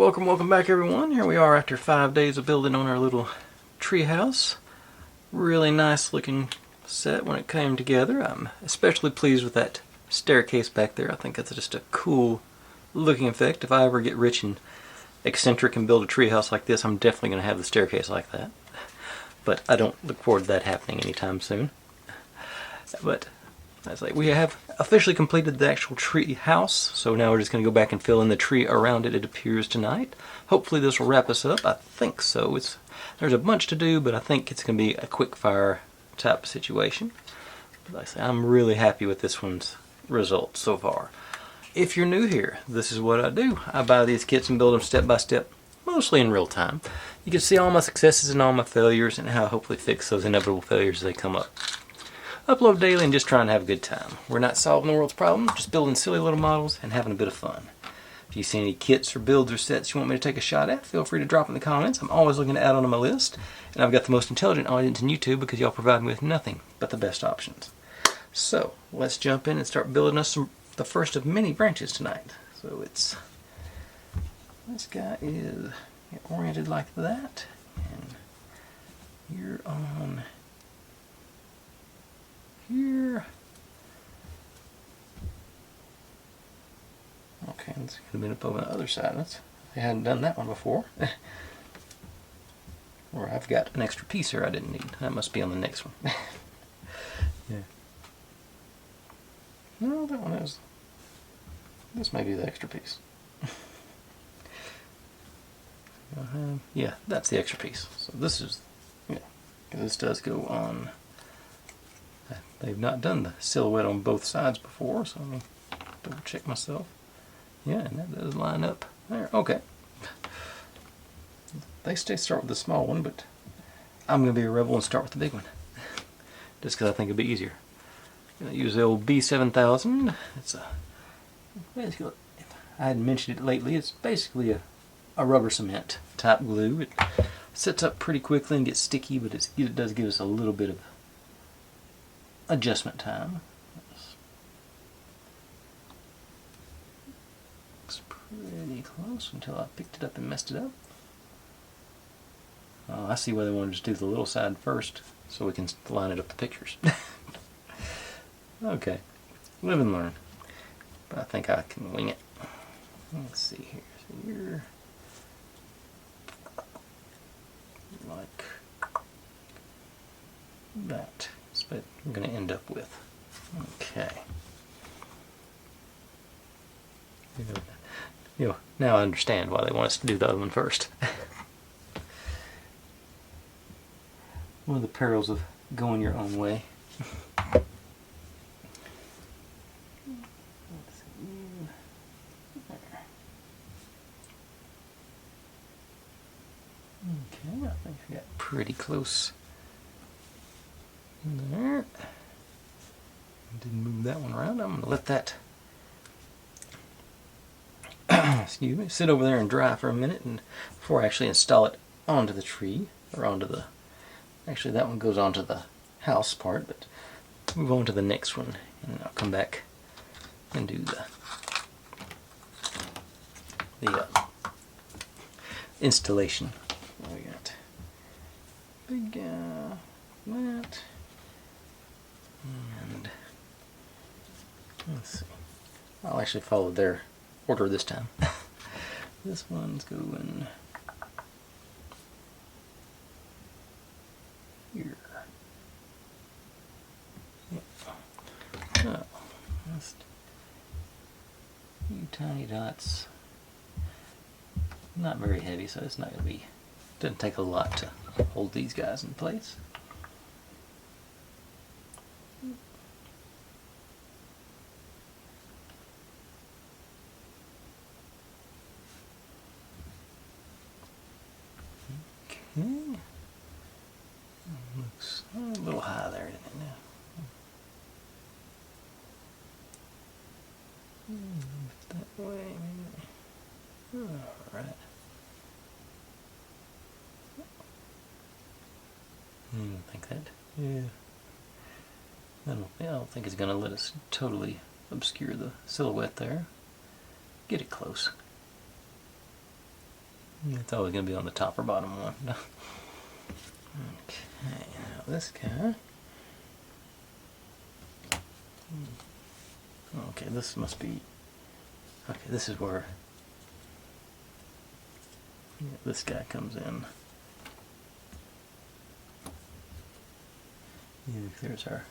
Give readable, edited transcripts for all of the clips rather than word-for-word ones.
welcome back everyone. Here we are after 5 days of building on our little tree house. Really nice looking set when it came together. I'm especially pleased with that staircase back there. I think that's just a cool looking effect. If I ever get rich and eccentric and build a tree house like this, I'm definitely going to have the staircase like that. But I don't look forward to that happening anytime soon. But we have officially completed the actual tree house, so now we're just going to go back and fill in the tree around it, it appears, tonight. Hopefully this will wrap us up. I think so. There's a bunch to do, but I think it's going to be a quick fire type situation. But like I say, I'm really happy with this one's results so far. If you're new here, this is what I do. I buy these kits and build them step by step, mostly in real time. You can see all my successes and all my failures and how I hopefully fix those inevitable failures as they come up. Upload daily and just trying to have a good time. We're not solving the world's problems, just building silly little models and having a bit of fun. If you see any kits or builds or sets you want me to take a shot at, feel free to drop in the comments. I'm always looking to add on to my list. And I've got the most intelligent audience in YouTube because y'all provide me with nothing but the best options. So, let's jump in and start building us the first of many branches tonight. So this guy is oriented like that. And you're on here. Okay, it's going to be up over on the other side. I hadn't done that one before. Or I've got an extra piece here I didn't need. That must be on the next one. Yeah. No, that one is. This may be the extra piece. Yeah, that's the extra piece. So this is, yeah, this does go on. They've not done the silhouette on both sides before, so let me double check myself. Yeah, and that does line up there. Okay. They start with the small one, but I'm going to be a rebel and start with the big one. Just because I think it'll be easier. I'm going to use the old B7000. It's basically, I hadn't mentioned it lately, it's basically a rubber cement type glue. It sets up pretty quickly and gets sticky, but it does give us a little bit of adjustment time. Looks pretty close until I picked it up and messed it up. Oh, I see why they want to just do the little side first so we can line it up the pictures. Okay, live and learn. But I think I can wing it. Let's see here. So you're like that. That's what I'm going to end up with. Okay. Now I understand why they want us to do the other one first. One of the perils of going your own way. Okay, I think I got pretty close there. Didn't move that one around. I'm going to let that excuse me, sit over there and dry for a minute and before I actually install it onto the tree or onto the, actually that one goes onto the house part, but move on to the next one and I'll come back and do the installation. We got big that, and let's see. I'll actually follow their order this time. This one's going here. Yep. So, just a few tiny dots. Not very heavy, so it's not going to be, doesn't take a lot to hold these guys in place. Okay. Looks a little high there, isn't it now? That way, maybe. Alright. I think that, yeah. I don't think it's going to let us totally obscure the silhouette there. Get it close. It's always going to be on the top or bottom one. Okay, now this guy. Okay, this must be. Okay, this is where this guy comes in. There's our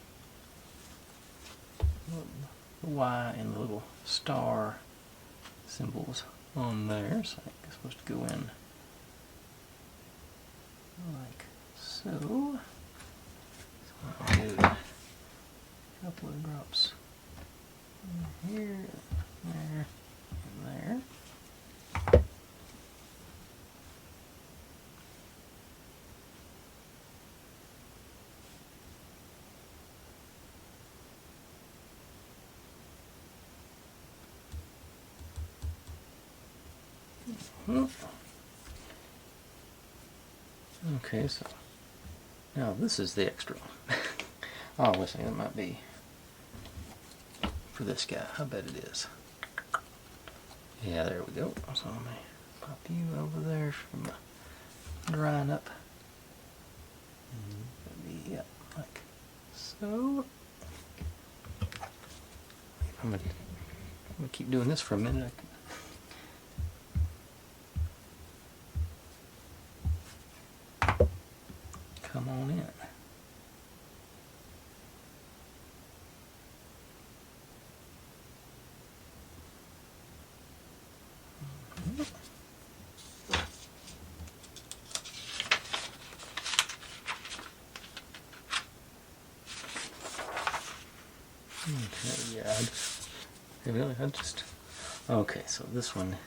Y and the little star symbols on there, so I think it's supposed to go in like so. So I'll do a couple of drops here, there, and there. Okay, so now this is the extra one. Oh, listen, it might be for this guy. I bet it is. Yeah, there we go. So let me pop you over there from drying up. Maybe, yeah, like so. I'm gonna keep doing this for a minute. Come on in. Okay, yeah, okay, so this one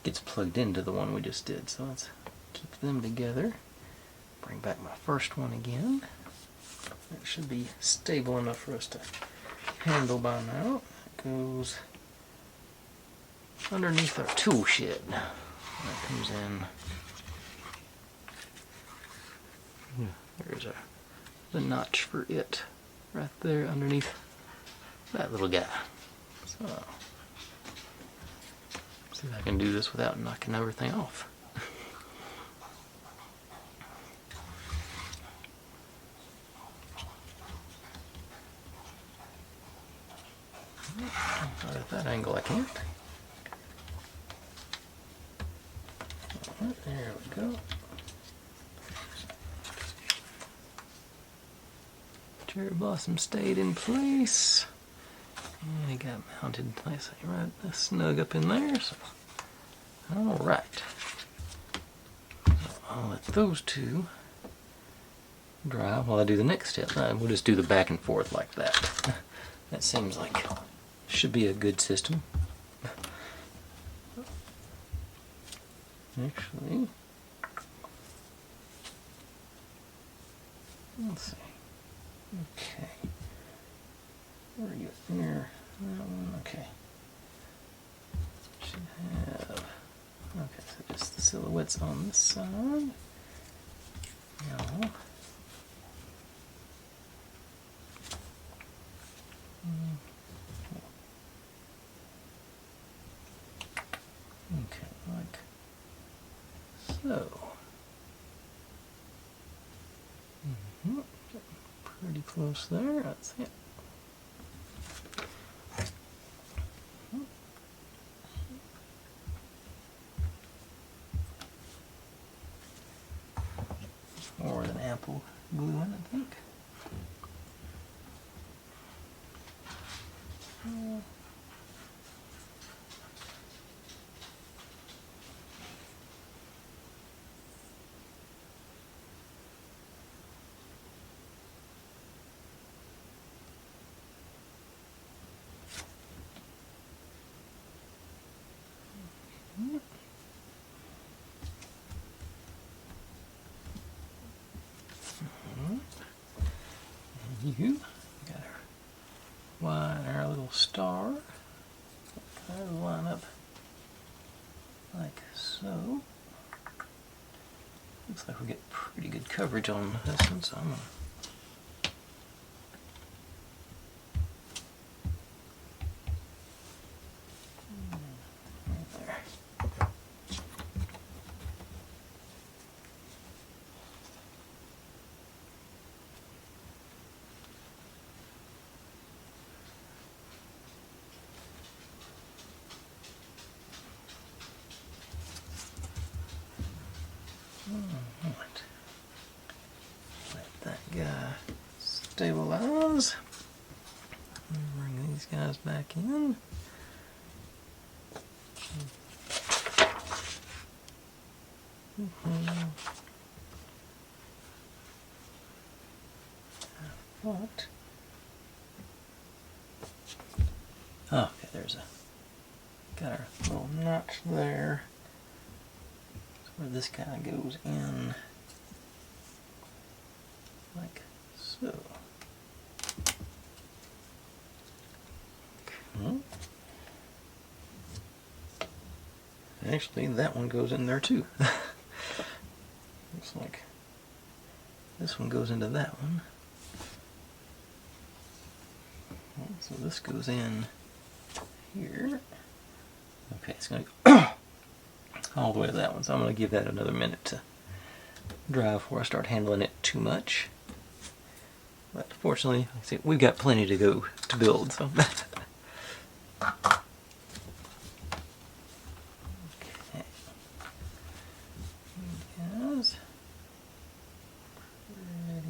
gets plugged into the one we just did, so let's keep them together. Bring back my first one again. It should be stable enough for us to handle by now. It goes underneath our tool shed. That comes in. There's the notch for it right there underneath that little guy. So, see if I can do this without knocking everything off. At that angle I can't. Right, there we go. Cherry blossom stayed in place. And it got mounted nicely right snug up in there. So, alright. So I'll let those two dry while I do the next step. We'll just do the back and forth like that. That seems like should be a good system. Actually, let's see. Okay. Where are you? There. That one. Okay. Should have. Okay, so just the silhouettes on this side. No. Okay, like so. Pretty close there. That's it. More than ample glue in, I think. You got our Y and our little star. Kind of line up like so. Looks like we get pretty good coverage on this one, so I'm gonna right there. stabilize. Bring these guys back in. What? Oh, okay, there's got our little notch there. That's where this guy goes in, like so. Okay. Actually, that one goes in there too. Looks like this one goes into that one. So this goes in here. Okay, it's going to go all the way to that one. So I'm going to give that another minute to dry before I start handling it too much. But fortunately, like I say, we've got plenty to go to build. So. Okay. Guys, ready.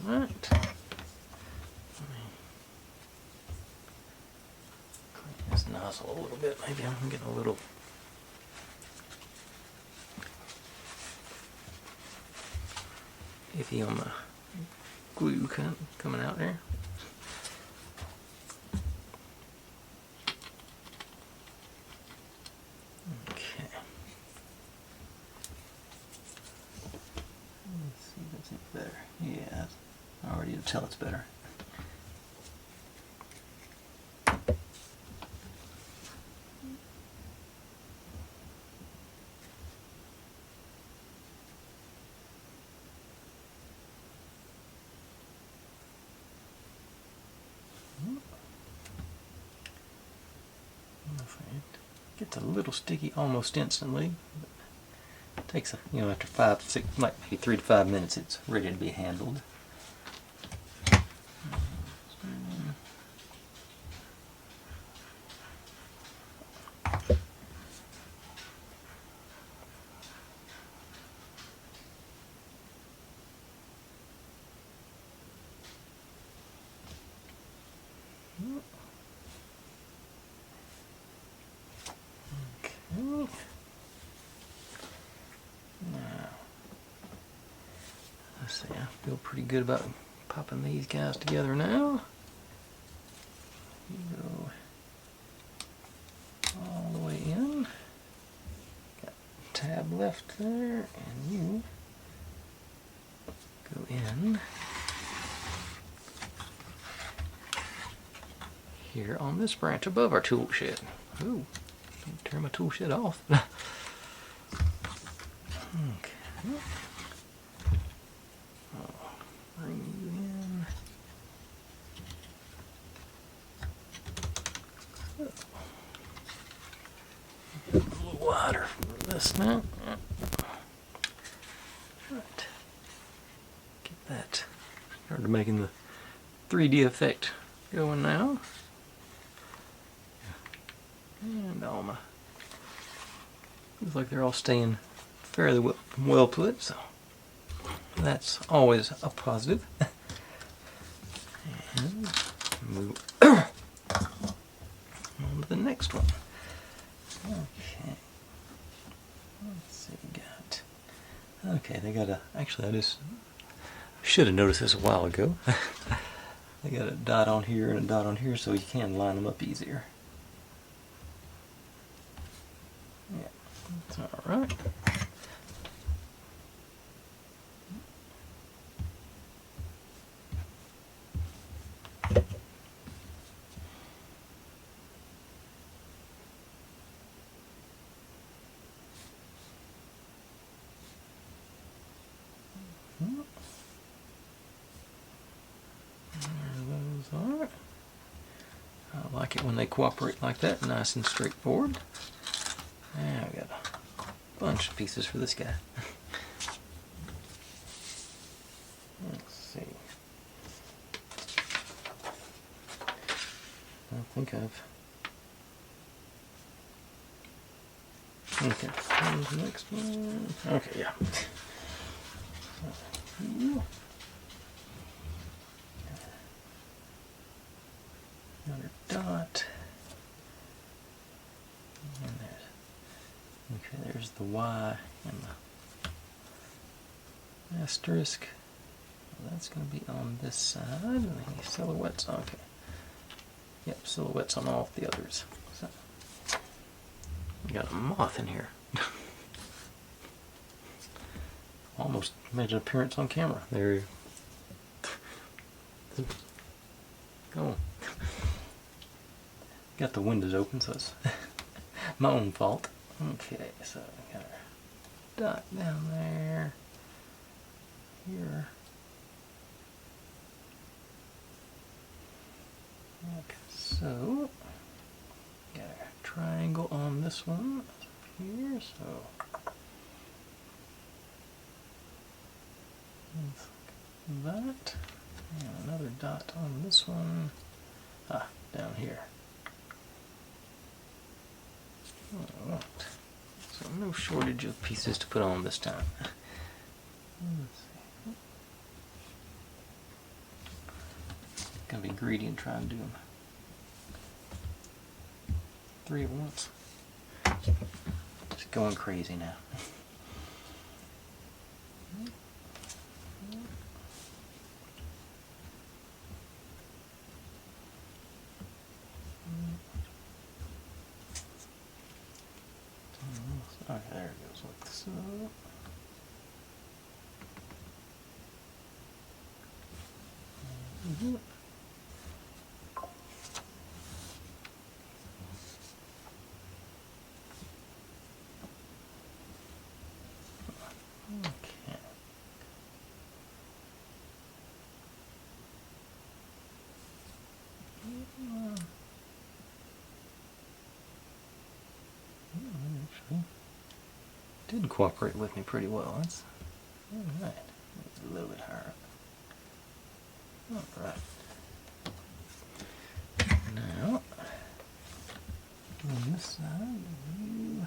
Alright. Clean this nozzle a little bit. Maybe I'm getting a little iffy on the glue coming out there. Okay. Let's see if that's any better. Yeah, I already can tell it's better. It gets a little sticky almost instantly. It takes after 5 to 6, like maybe 3 to 5 minutes, it's ready to be handled. Let's see, I feel pretty good about popping these guys together now. You go all the way in. Got a tab left there, and you go in here on this branch above our tool shed. Ooh, don't tear my tool shed off. Okay. Bring you in. A little wider for this now. Right. Get that. Started making the 3D effect going now. And all my looks like they're all staying fairly well put, so that's always a positive. And move on to the next one. Okay. Let's see what we got. Okay, they got actually I should have noticed this a while ago. They got a dot on here and a dot on here, so you can line them up easier. Yeah, that's alright. I like it when they cooperate like that, nice and straightforward. Now we got a bunch of pieces for this guy. Let's see. think I've... Okay, here's the next one. Okay, yeah. Another dot. And there's the Y and the asterisk. Well, that's going to be on this side. And the silhouettes. Okay. Yep, silhouettes on all of the others. So, we got a moth in here. Almost made an appearance on camera. There. Go. Got the windows open, so it's my own fault. Okay, so I got our dot down there. Here. Okay, so got a triangle on this one here, so that, and another dot on this one, down here. Alright, so no shortage of pieces to put on this time. Let's see. Gonna be greedy and try and do them 3 at once. Just going crazy now. Okay, there it goes like so. Okay. Actually, did cooperate with me pretty well. That's all right. A little bit higher up. All right. Now, on this side, you.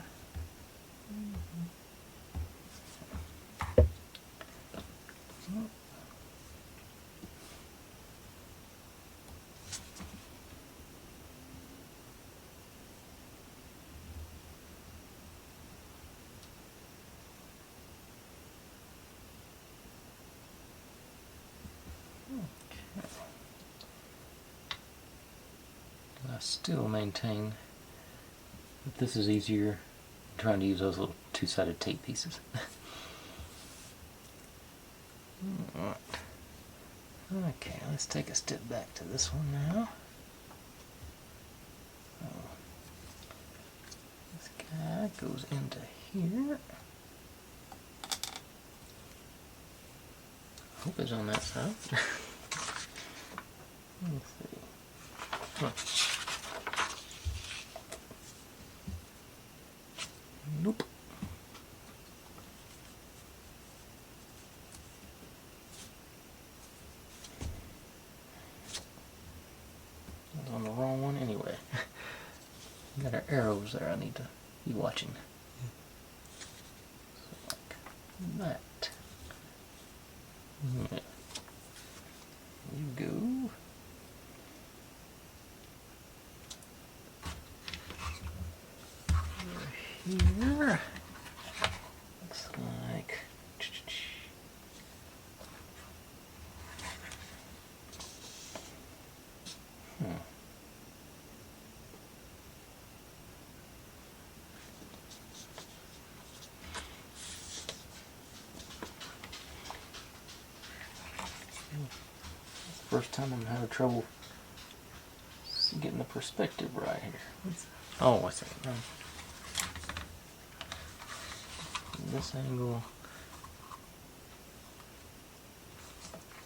I still maintain that this is easier trying to use those little two-sided tape pieces. Alright. Okay, let's take a step back to this one now. So, this guy goes into here. I hope it's on that side. Let's see. Nope. I was on the wrong one anyway. Got our arrows there I need to be watching. So like that. Yeah. You go. Here looks like first time I'm having trouble getting the perspective right here. Oh, I see. This angle.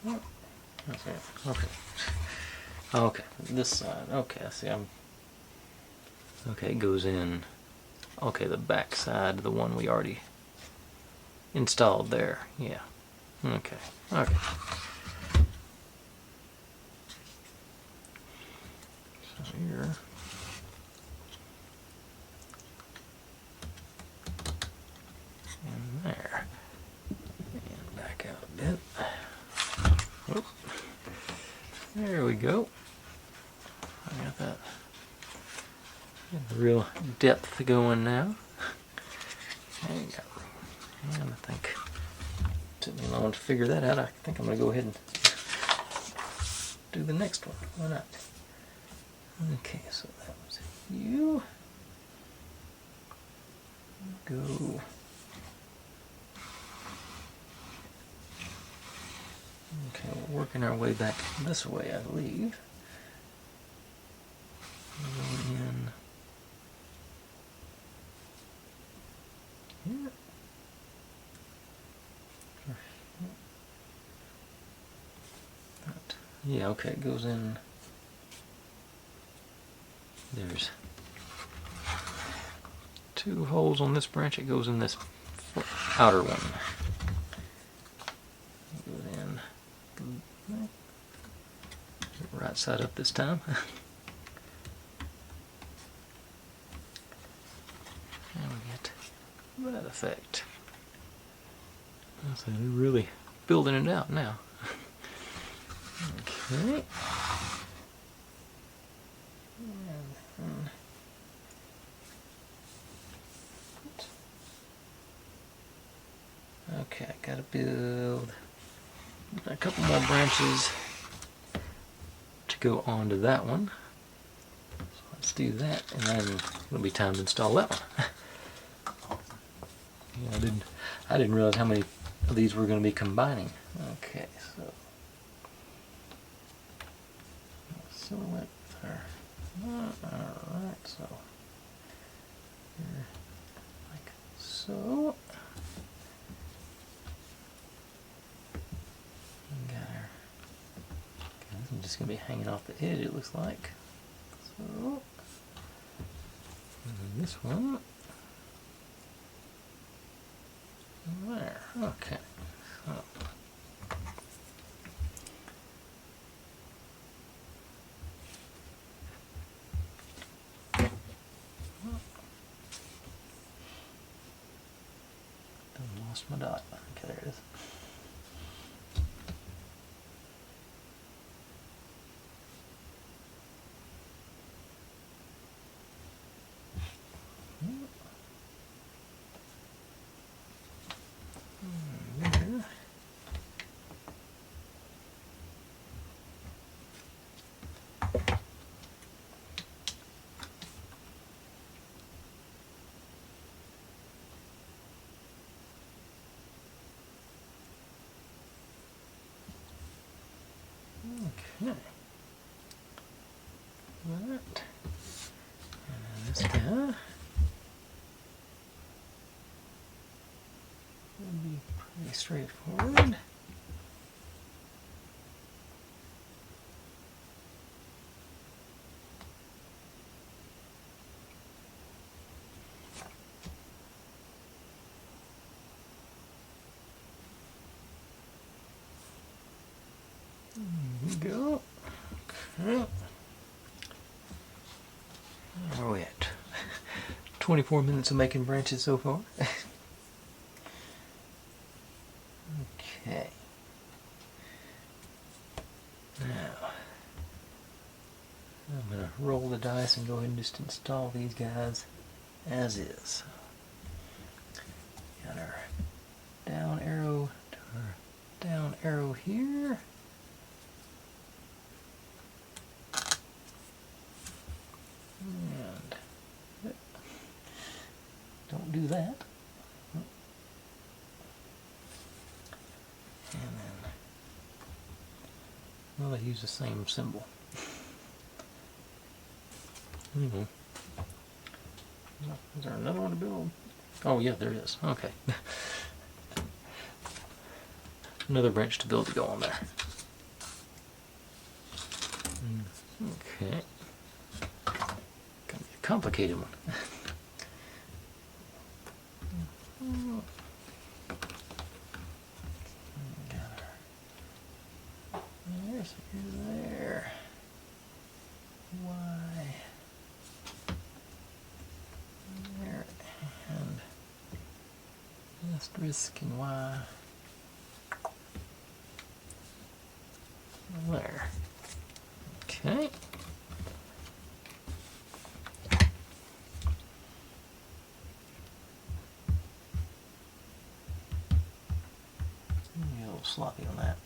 Okay. Okay. Okay. This side. Okay. I see. Okay. It goes in. Okay, the back side, the one we already installed there. Yeah. Okay. Okay. So here. And there. And back out a bit. Whoop. There we go. I got that. Got real depth going now. There you go. And I think it took me long to figure that out. I think I'm going to go ahead and do the next one. Why not? Okay, so that was you. Go. Okay, we're working our way back this way, I believe. Go in here. Yeah, okay, it goes in. There's 2 holes on this branch. It goes in this outer one. It goes in right side up this time. And we get that effect. So they're really building it out now. Okay. Okay, I gotta build a couple more branches to go onto that one. So let's do that, and then it'll be time to install that one. Yeah, I didn't realize how many of these we're going to be combining. Okay, so silhouette with our. Alright, so here, like so. And got our. Okay, this is just going to be hanging off the edge, it looks like. So, and then this one. There, okay. So. Lost my dot. Okay, there it is. Okay. That. And this guy will be pretty straightforward. There we go. Okay. Where are we at? 24 minutes of making branches so far. Okay. Now, I'm going to roll the dice and go ahead and just install these guys as is. Got our down arrow to our down arrow here. And don't do that. And then, well, they use the same symbol. Is there another one to build? Oh yeah, there is. Okay. Another branch to build to go on there. Okay. Gonna be a complicated one. There's there. Why? Asterisk and Y. There. Okay. A little sloppy on that.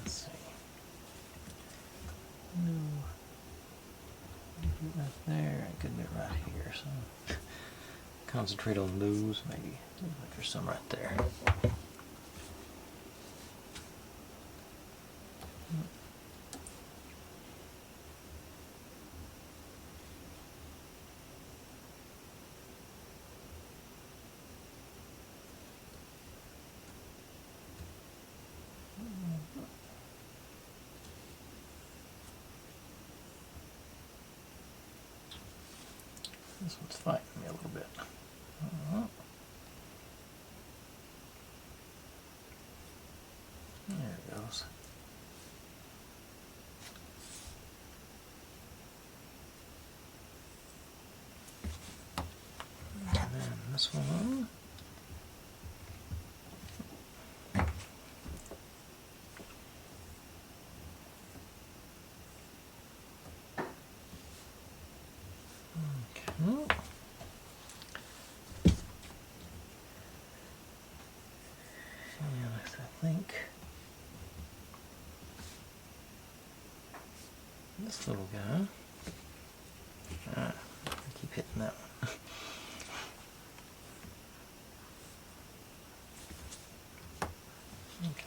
Let's see. No. Right there, a good bit right here. So concentrate on those. Maybe there's some right there. This one's fighting me a little bit. There it goes. And then this one. Okay. And I think this little guy. I keep hitting that one. Okay.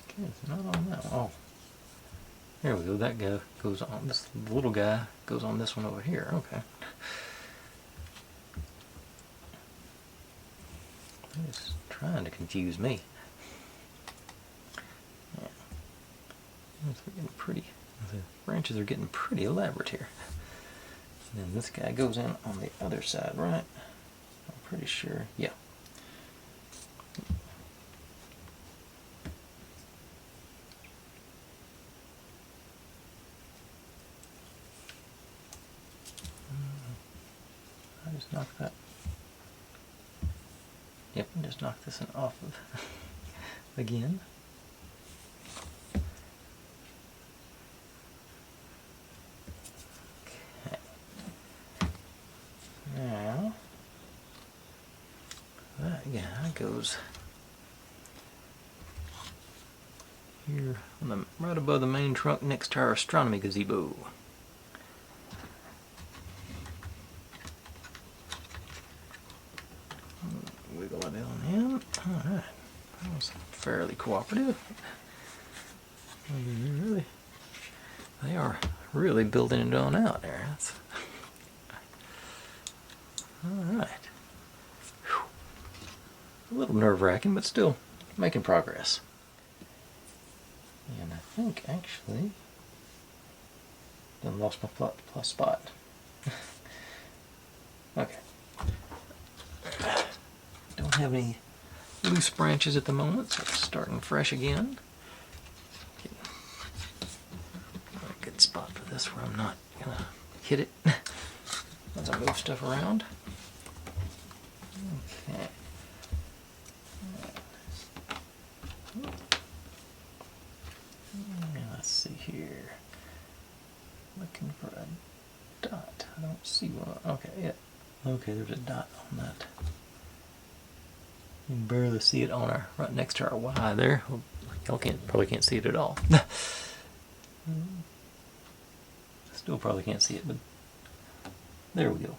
Okay, it's not on that one. Oh. There we go, that guy goes on, this little guy goes on this one over here, okay. It's trying to confuse me. Yeah. It's getting pretty, the branches are getting pretty elaborate here. And then this guy goes in on the other side, right? I'm pretty sure, yeah. I just knocked that. Yep, just knocked this one off of again. Okay. Now that guy goes here on the, right above the main trunk next to our astronomy gazebo. Wiggle it on him. Alright. That was fairly cooperative. They are really building it on out there. That's alright. A little nerve-wracking, but still making progress. And I think actually done lost my plus spot. Okay. Don't have any loose branches at the moment, so it's starting fresh again. A good spot for this where I'm not gonna hit it as I move stuff around. Okay. Let's see here. Looking for a dot. I don't see one. Okay, yeah. Okay, there's a dot on that. You can barely see it on our right next to our Y there. Y'all probably can't see it at all. Still probably can't see it, but there we go.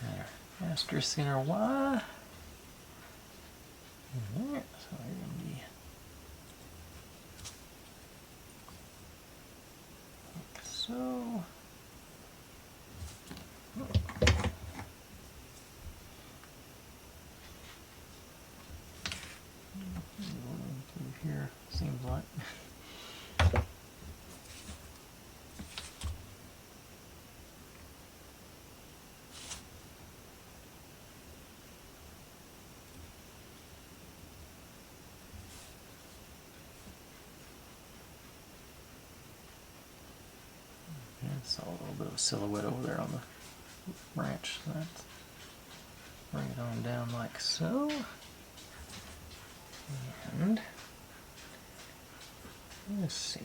There. Asterisk in our Y. And there. So you're going to be like so. Here seems like. Saw a little bit of a silhouette over there on the branch. So let's bring it on down like so. And let's see.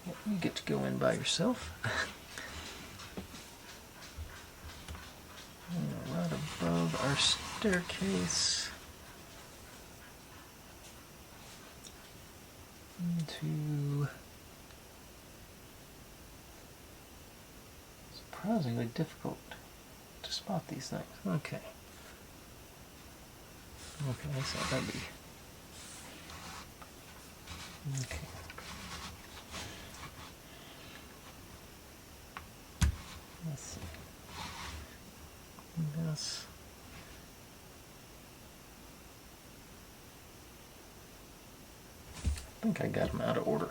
Well, you get to go in by yourself. Right above our staircase into surprisingly difficult to spot these things. Okay. Okay, so that'd be okay. Let's see. This. I think I got them out of order.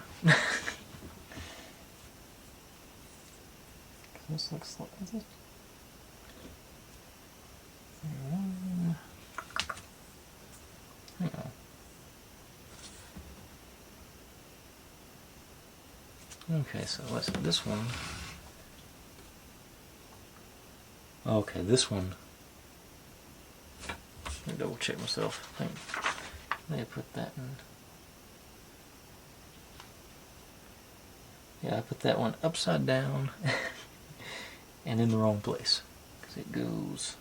This looks like is it? One. Hang on. Okay, so let's this one. Okay, this one. Let me double check myself. I think they put that in. Yeah, I put that one upside down and in the wrong place because it goes.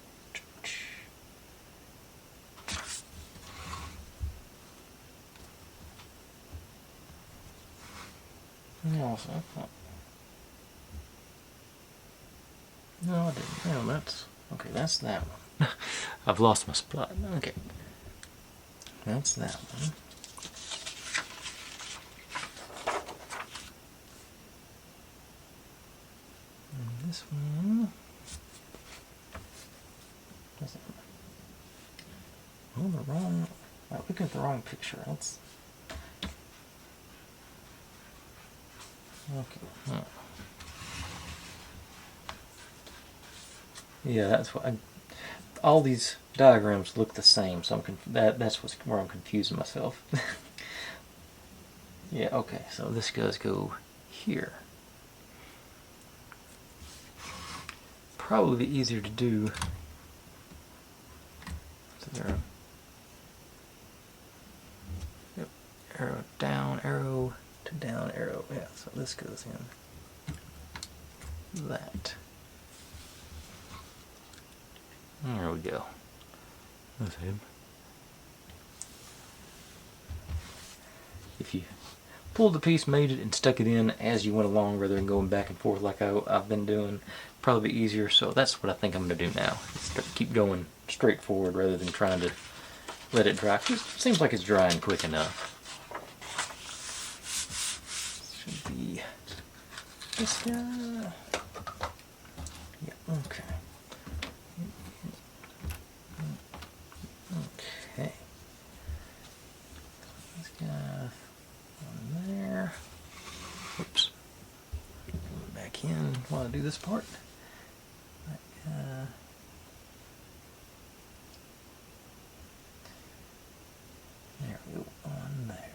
No, I didn't. No, that's okay. That's that one. I've lost my spot. Okay, that's that one. And this one. Oh, the wrong. I'm looking at the wrong picture. That's okay. Huh. Yeah, that's what. All these diagrams look the same, so that's where I'm confusing myself. Yeah. Okay. So this does go here. Probably easier to do. So there. Yep. Arrow down, arrow to down, arrow. Yeah. So this goes in that. There we go. That's him. If you pulled the piece, made it, and stuck it in as you went along rather than going back and forth like I've been doing, probably easier. So that's what I think I'm going to do now. Keep going straight forward rather than trying to let it dry. It seems like it's drying quick enough. Should be this guy. Yeah, okay. Okay. This guy on there. Oops. Back in while I do this part. There we go, on there.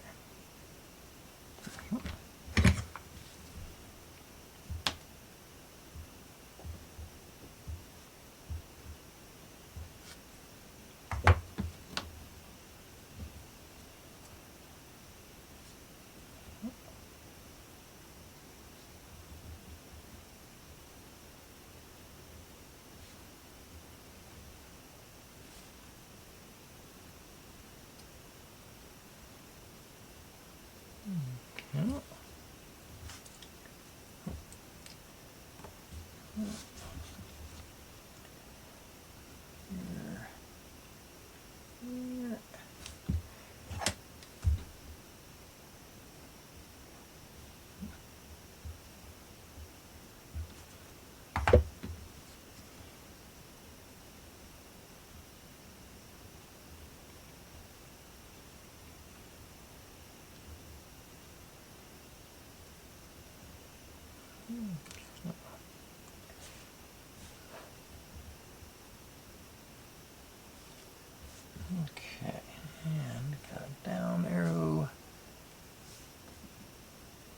Okay, and got a down arrow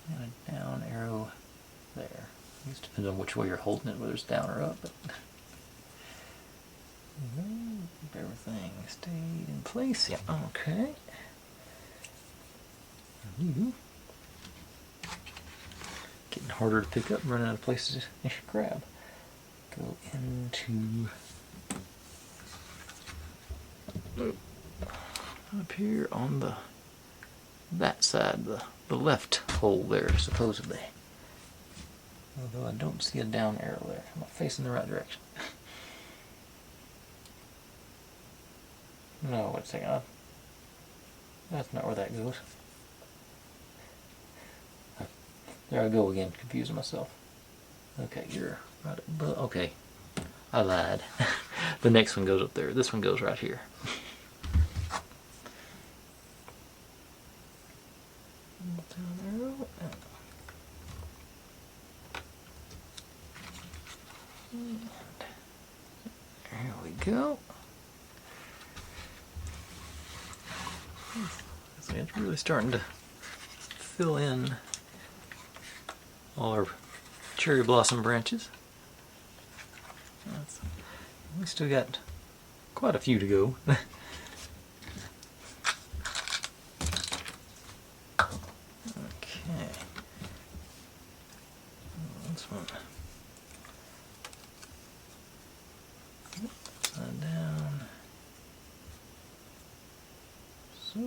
and a down arrow there. It just depends on which way you're holding it, whether it's down or up. But everything stayed in place. Yeah. Okay. Getting harder to pick up, running out of places to grab. Go into up here on that side, the left hole there, supposedly. Although I don't see a down arrow there. I'm not facing the right direction. No, wait a second. That's not where that goes. There I go again, confusing myself. Okay, you're right above. Okay, I lied. The next one goes up there. This one goes right here. Down arrow. And there we go. So it's really starting to fill in all our cherry blossom branches. We still got quite a few to go. Okay. This one. Upside down. So.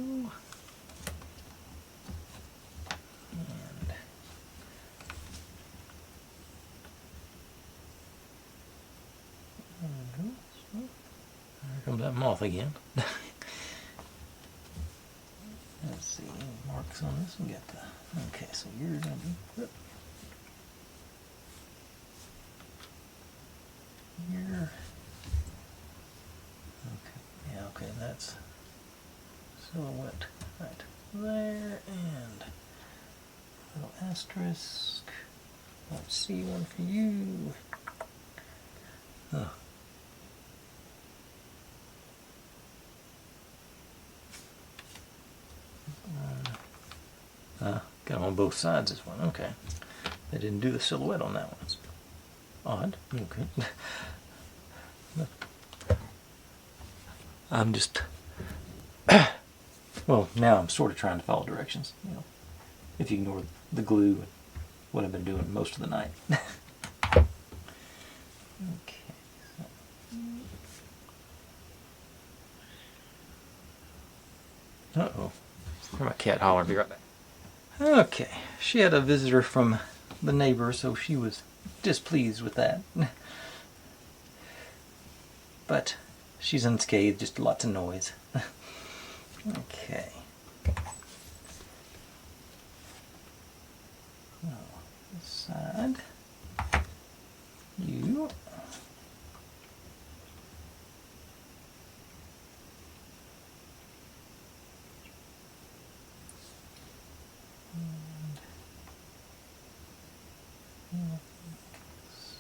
There comes that moth again. Let's see, any marks on this one? Got the. Okay, so you're gonna be put here. Okay, yeah, okay, that's silhouette right there, and a little asterisk. Let's see one for you. Oh. Got them on both sides this one. Okay. They didn't do the silhouette on that one. It's odd. Okay. I'm just well, now I'm sort of trying to follow directions, you know, if you ignore the glue and what I've been doing most of the night. Okay. Uh-oh. My cat hollering. Be right back. Okay. She had a visitor from the neighbor, so she was displeased with that. But she's unscathed, just lots of noise. Okay. Oh, this side. You.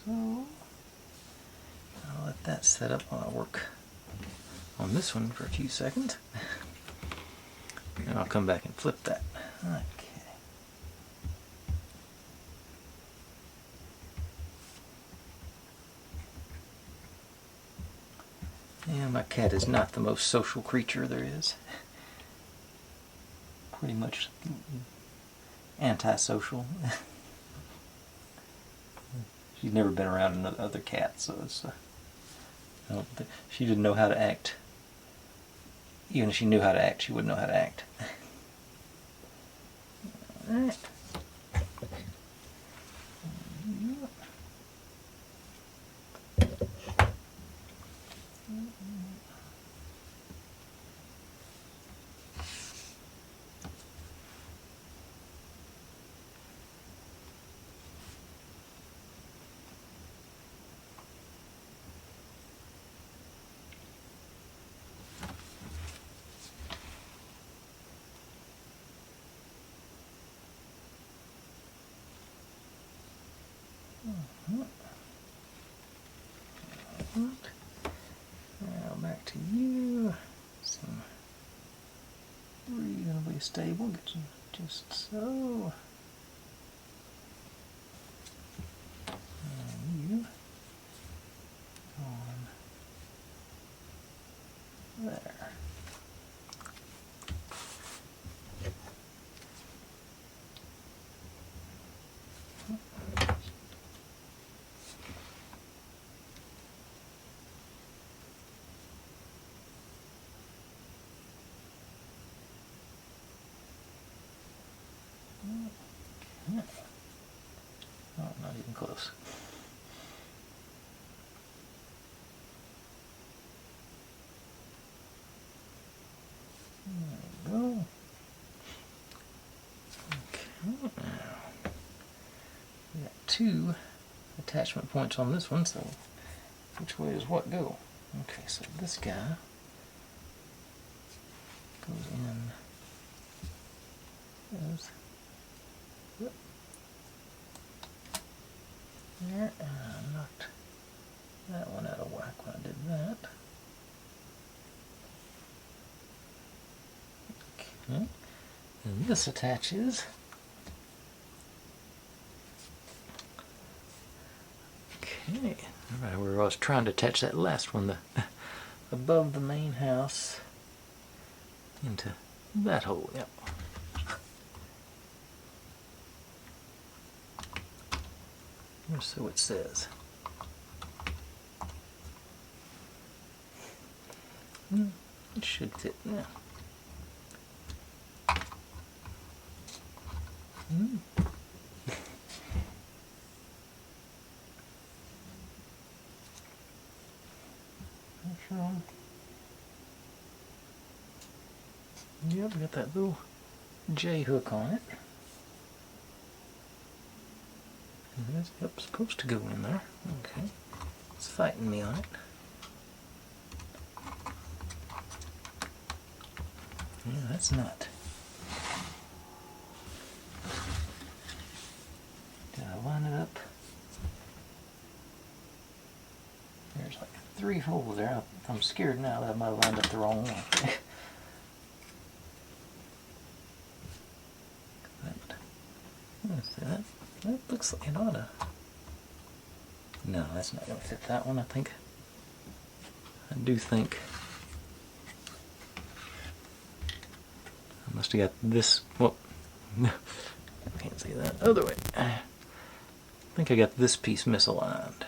So I'll let that set up while I work on this one for a few seconds. And I'll come back and flip that. Okay. Yeah, my cat is not the most social creature there is. Pretty much antisocial. She's never been around another other cat, so it's. She didn't know how to act. Even if she knew how to act, she wouldn't know how to act. Alright. Now back to you. Seem reasonably stable. Get you just so. And you on there. Oh, not even close. There we go. Okay, now we got 2 attachment points on this one, so which way does what go? Okay, so this guy goes in as there, and I knocked that one out of whack when I did that. Okay, and this attaches. Okay, right where I was trying to attach that last one, the above the main house into that hole. Yep. Or so it says. It should fit now. Yep, we got that little J hook on it. Yep, supposed to go in there. Okay. It's fighting me on it. Yeah, that's not. Did I line it up? There's like 3 holes there. I'm scared now that I might have lined up the wrong one. That looks like it ought to. No, that's not going to fit that one, I think. I do think. I must have got this. Well, I can't see that. Other way. I think I got this piece misaligned.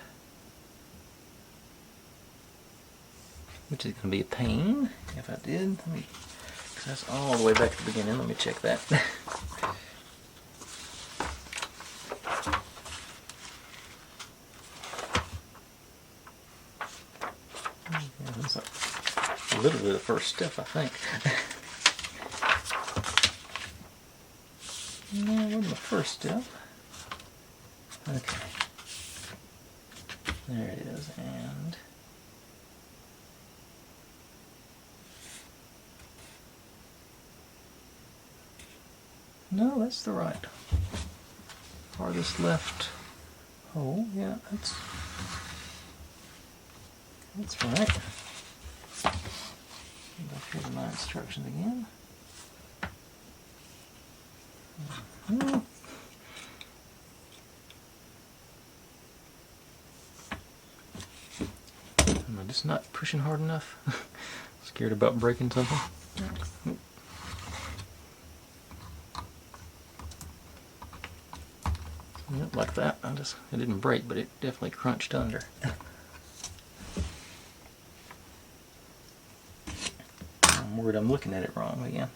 Which is going to be a pain if I did. Let me. Cause that's all the way back to the beginning. Let me check that. Literally the first step, I think. No, it wasn't the first step. Okay. There it is, and no, that's the right. Farthest left hole. Yeah, that's right. Go through my instructions again. Am I just not pushing hard enough? Scared about breaking something? Yep, like that. It didn't break, but it definitely crunched under. I'm worried I'm looking at it wrong again.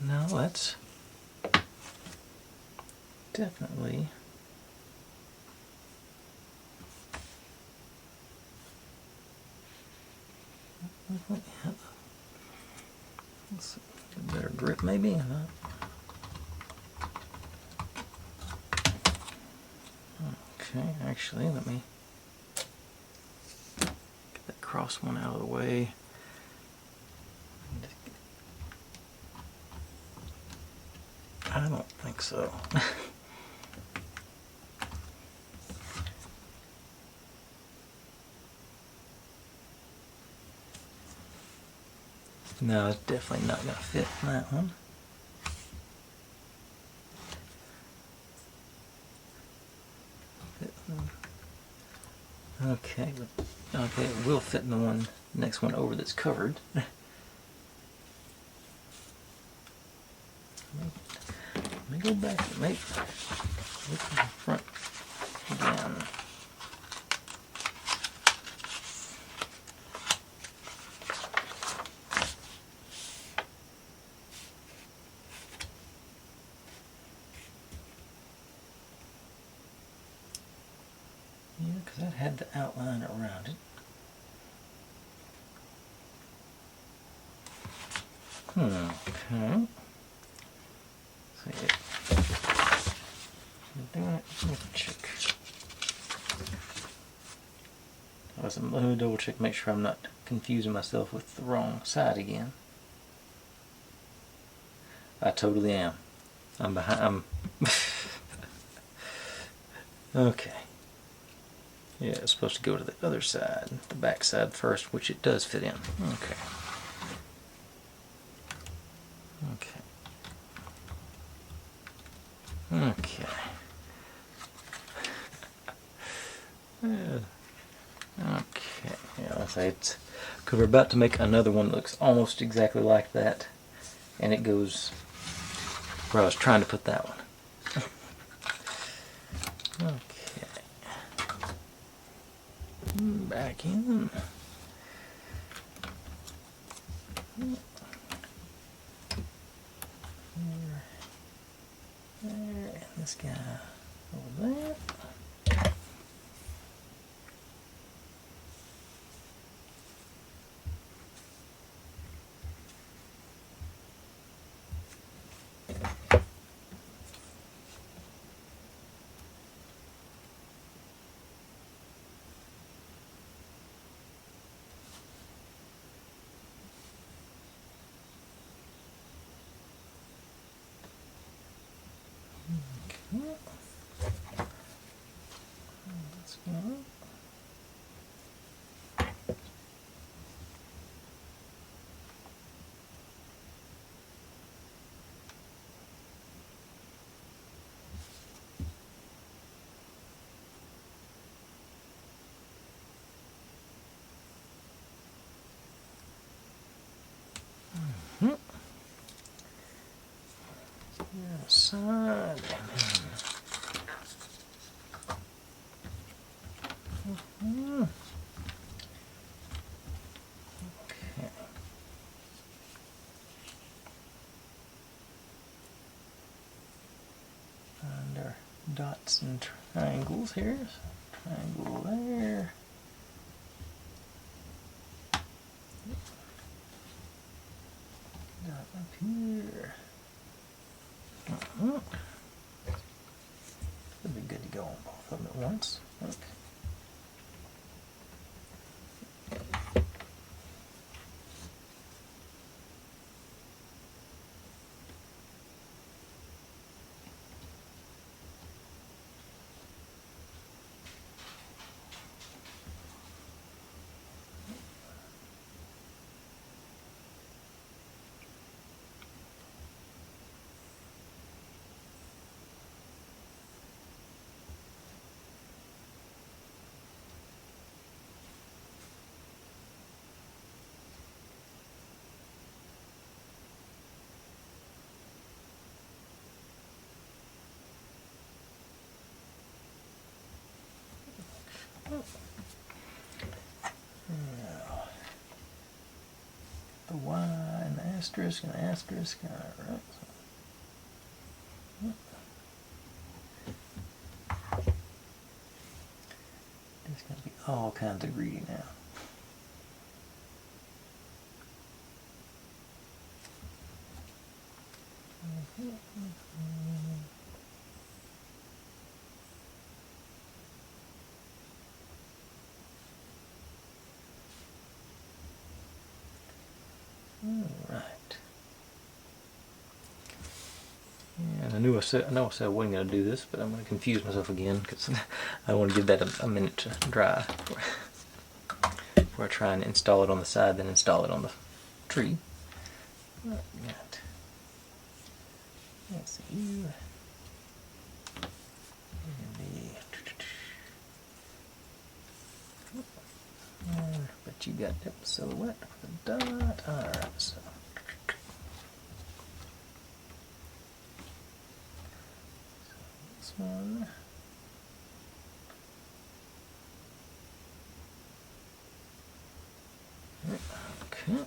No, that's definitely let's get a better grip maybe. Okay, actually let me get that cross one out of the way. I don't think so. No, it's definitely not going to fit in that one. Okay, okay, it will fit in the one next one over that's covered. Let me go back and make the front again. Yeah, because that had the outline around it. Okay. See, check. Let me double check, make sure I'm not confusing myself with the wrong side again. I totally am. I'm behind. Okay. Yeah, it's supposed to go to the other side, the back side first, which it does fit in. Okay. Okay. Okay. Okay. Yeah, I'll say it's because we're about to make another one that looks almost exactly like that, and it goes where I was trying to put that one. Okay. Back in. There, and this guy over there. Let's go. Side. Okay. Under dots and triangles here. So triangle there. Dot up here. It'd be good to go on both of them at once. Okay. Now, the Y and the asterisk, alright. It's going to be all kinds of greedy now. Alright. Yeah, And I know I said I wasn't going to do this, but I'm going to confuse myself again because I want to give that a minute to dry before I try and install it on the side, then install it on the tree. What we got? Let's see you. But you got that silhouette with a dot. Alright, so. This one. Okay.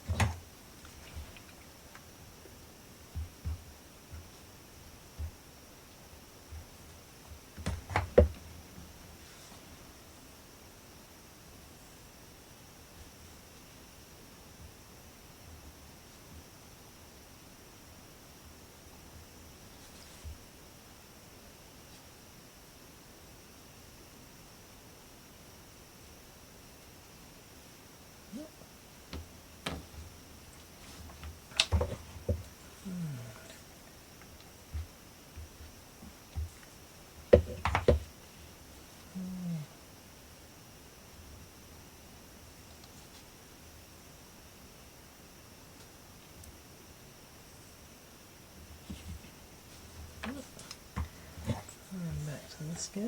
And back to this guy.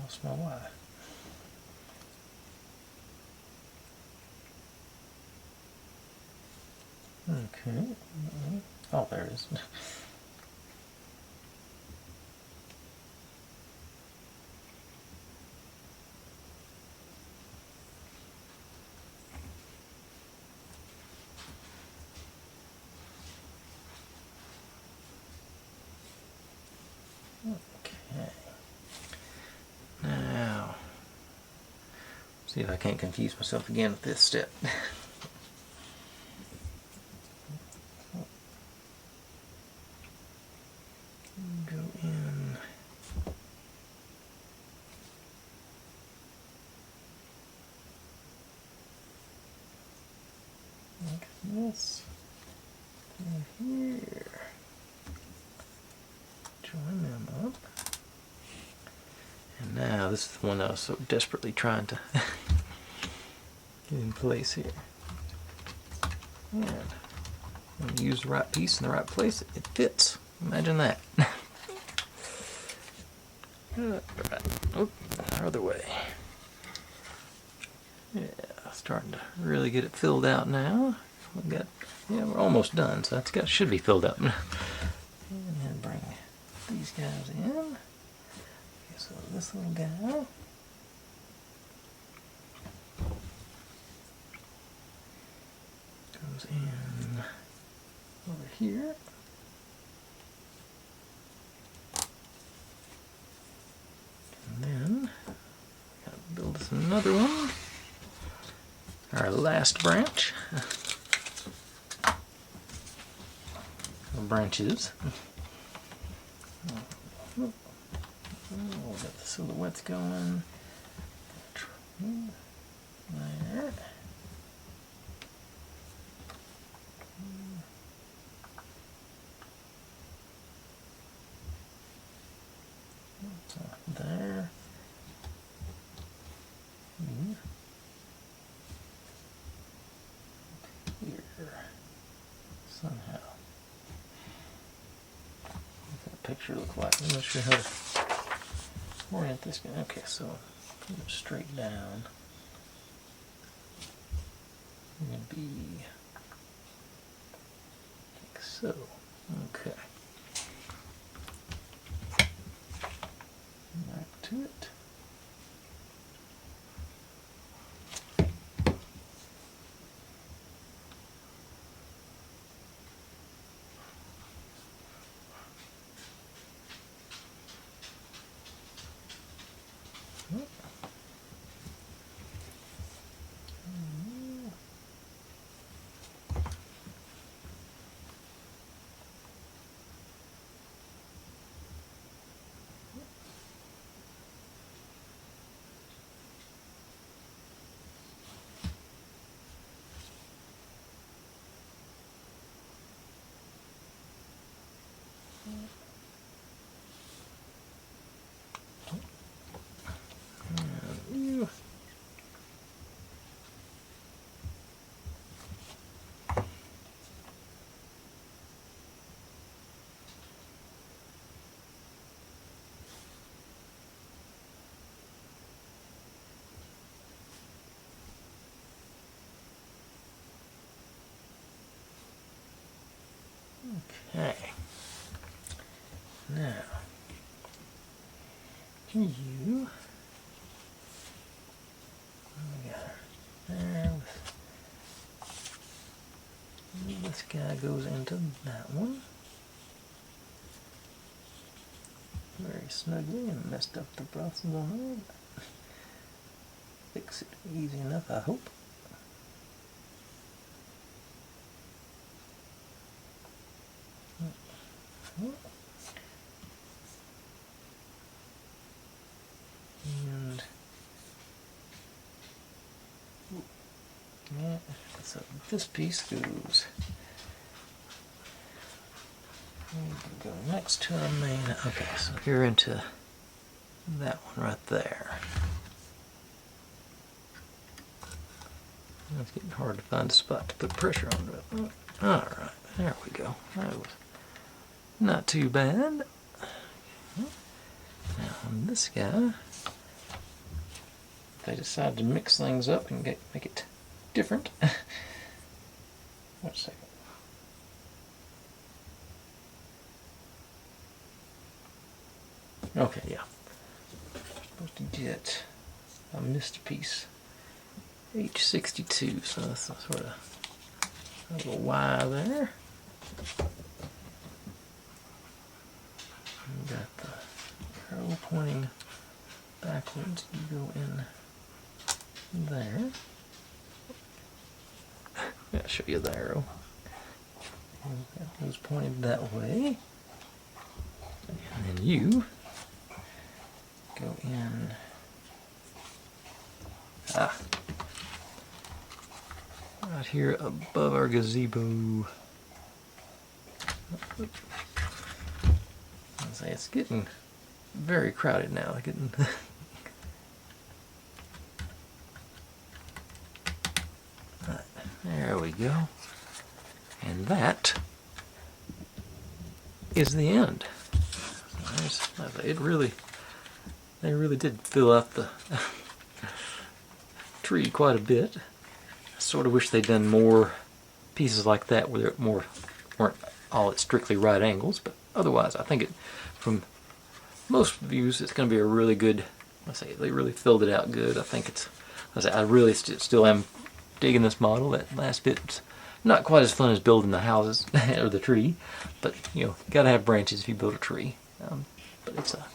Lost my wire. Okay. Oh, there it is. Okay. Now, see if I can't confuse myself again with this step. Go in. Like this. And here. Join them up. And now this is the one I was so desperately trying to get in place here. And when you use the right piece in the right place, it fits. Imagine that. Right. Oh, other way. Yeah, starting to really get it filled out now. We're almost done, so should be filled up. And then bring these guys in. Okay, so this little guy goes in over here. And then gotta build us another one. Our last branch. Branches. Oh, got the silhouettes going. There. So there. Here. Somehow. Picture look like. I'm not sure how to orient this guy. Okay, so put it straight down. It's going to be like so. Okay. Back to it. Okay. Now, you. We got there. This guy goes into that one very snugly and messed up the process on that. Fix it easy enough, I hope. And yeah, so this piece goes. We can go next to our main. Okay, so you're into that one right there. It's getting hard to find a spot to put pressure on it. All right, there we go. That was not too bad. Now on this guy, if they decide to mix things up and make it different. Wait a second. Okay, yeah. Supposed to get, I missed a piece. H62, so that's sort of a little Y there. We got the arrow pointing backwards. You go in there. I'll show you the arrow. It was pointed that way. And then you go in. Right here above our gazebo. I'll say it's getting very crowded now. Getting right, there we go. And that is the end. They really did fill out the tree quite a bit. I sort of wish they'd done more pieces like that where they weren't all at strictly right angles, but otherwise I think from most views it's going to be a really good, they really filled it out good. I think I really still am digging this model. That last bit's not quite as fun as building the houses or the tree, but you gotta have branches if you build a tree. But it's a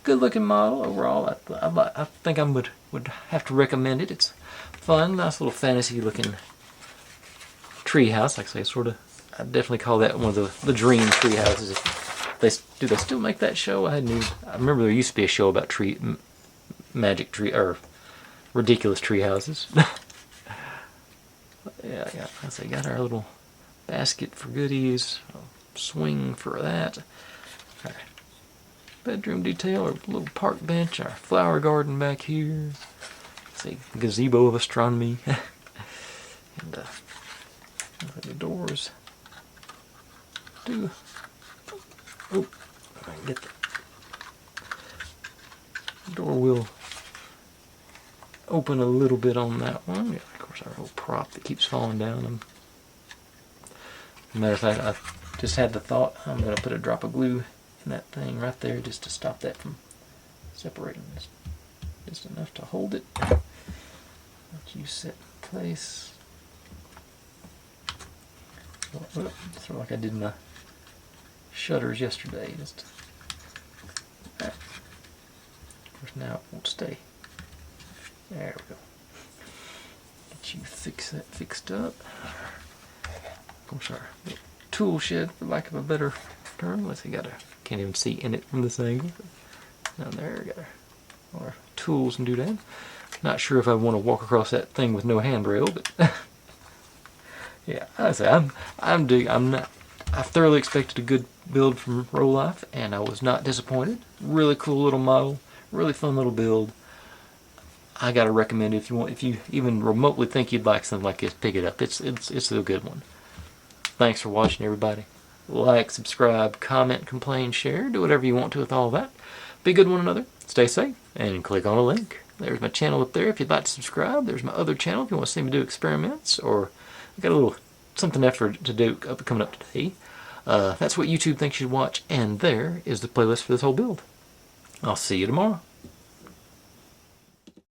good looking model overall. I think I would have to recommend it. It's fun, nice little fantasy looking tree house. Like I say, I definitely call that one of the dream tree houses. Do they still make that show? I remember there used to be a show about magic tree or ridiculous tree houses. Yeah, I say got our little basket for goodies, swing for that. Our bedroom detail, our little park bench, our flower garden back here. See, gazebo of astronomy. And the doors do. Oh, I can get the door will open a little bit on that one. Yeah, of course, our old prop that keeps falling down. Matter of fact, I just had the thought I'm going to put a drop of glue in that thing right there just to stop that from separating. Just enough to hold it. Let you set in place. Sort of like I did my shutters yesterday. Just of course now it won't stay. There we go. Get you fixed up. Of course, our tool shed, for lack of a better term. Let's see, can't even see in it from this angle. Down there, we got our tools and doodad. Not sure if I want to walk across that thing with no handrail, but yeah, I say I'm I thoroughly expected a good build from Rolife, and I was not disappointed. Really cool little model, really fun little build. I gotta recommend it if you even remotely think you'd like something like this, pick it up. It's a good one. Thanks for watching, everybody. Like, subscribe, comment, complain, share, do whatever you want to with all of that. Be good to one another, stay safe, and click on a link. There's my channel up there if you'd like to subscribe. There's my other channel if you want to see me do experiments, or I've got a little something effort to do coming up today. That's what YouTube thinks you should watch, and there is the playlist for this whole build. I'll see you tomorrow.